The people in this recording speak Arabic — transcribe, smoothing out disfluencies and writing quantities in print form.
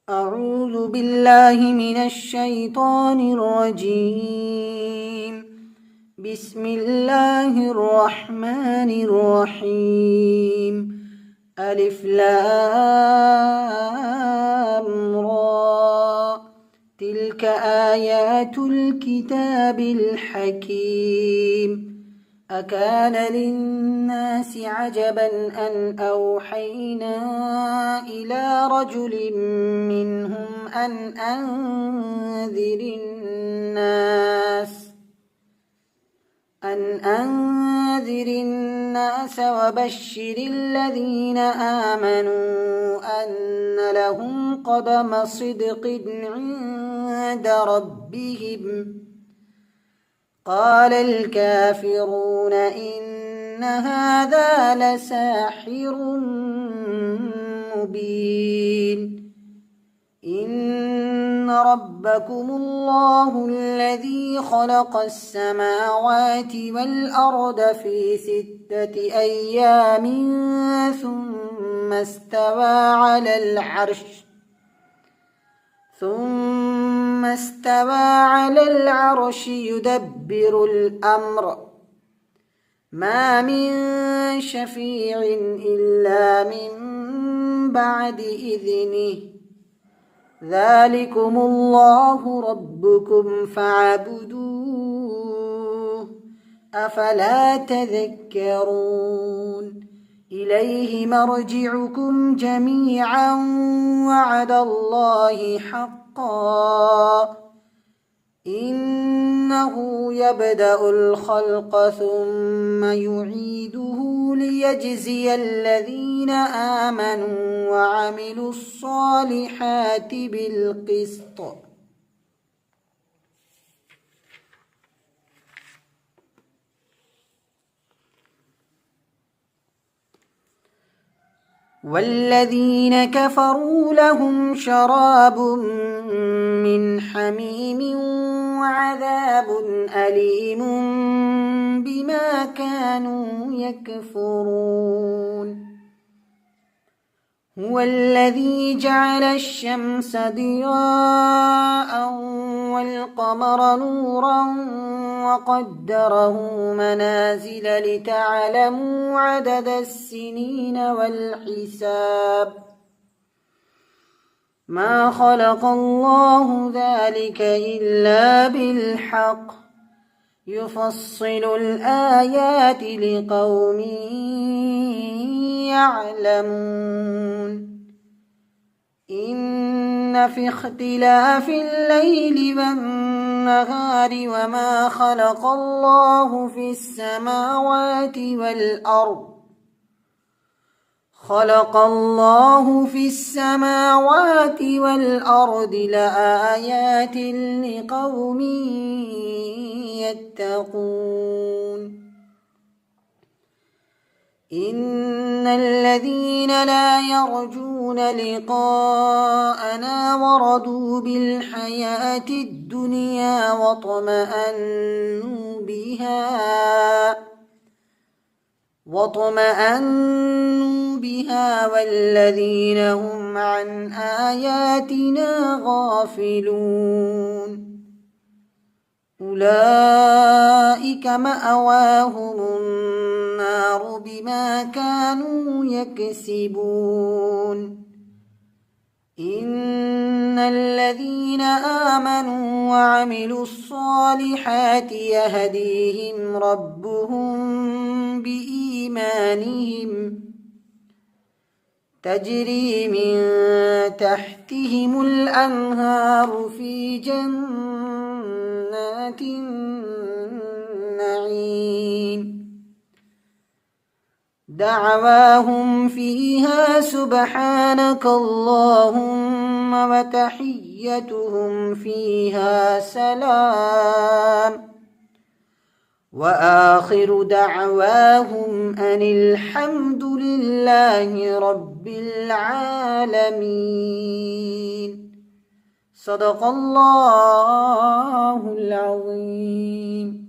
أعوذ بالله من الشيطان الرجيم. بسم الله الرحمن الرحيم. ألف لام را، تلك آيات الكتاب الحكيم. أكان للناس عجبا أن أوحينا إلى رجل منهم أن أنذر الناس وبشر الذين آمنوا أن لهم قدم صدق عند ربهم. قال الكافرون إن هذا لساحر مبين. إن ربكم الله الذي خلق السماوات والأرض في 6 أيام ثم استوى على العرش يدبر الأمر، ما من شفيع إلا من بعد إذنه. ذلكم الله ربكم فاعبدوه، أفلا تذكرون. إليه مرجعكم جميعا وعد الله حقا، إنه يبدأ الخلق ثم يعيده ليجزي الذين آمنوا وعملوا الصالحات بالقسط. والذين كفروا لهم شراب من حميم وعذاب أليم بما كانوا يكفرون. هو الذي جعل الشمس ضياء والقمر نورا وقدره منازل لتعلموا عدد السنين والحساب. ما خلق الله ذلك إلا بالحق، يفصل الآيات لقوم يعلمون. إن في اختلاف الليل والنهار وما خلق الله في السماوات والأرض لآيات لقوم يتقون. إن الذين لا يرجون لقاءنا ورضوا بالحياة الدنيا واطمأنوا بها والذين هم عن آياتنا غافلون أولئك مأواهم النار بما كانوا يكسبون. إن الذين آمنوا وعملوا الصالحات يهديهم ربهم بإيمانهم، تجري من تحتهم الأنهار في جنات النعيم. دعواهم فيها سبحانك اللهم وتحيتهم فيها سلام، وآخر دعواهم أن الحمد لله رب العالمين. صدق الله العظيم.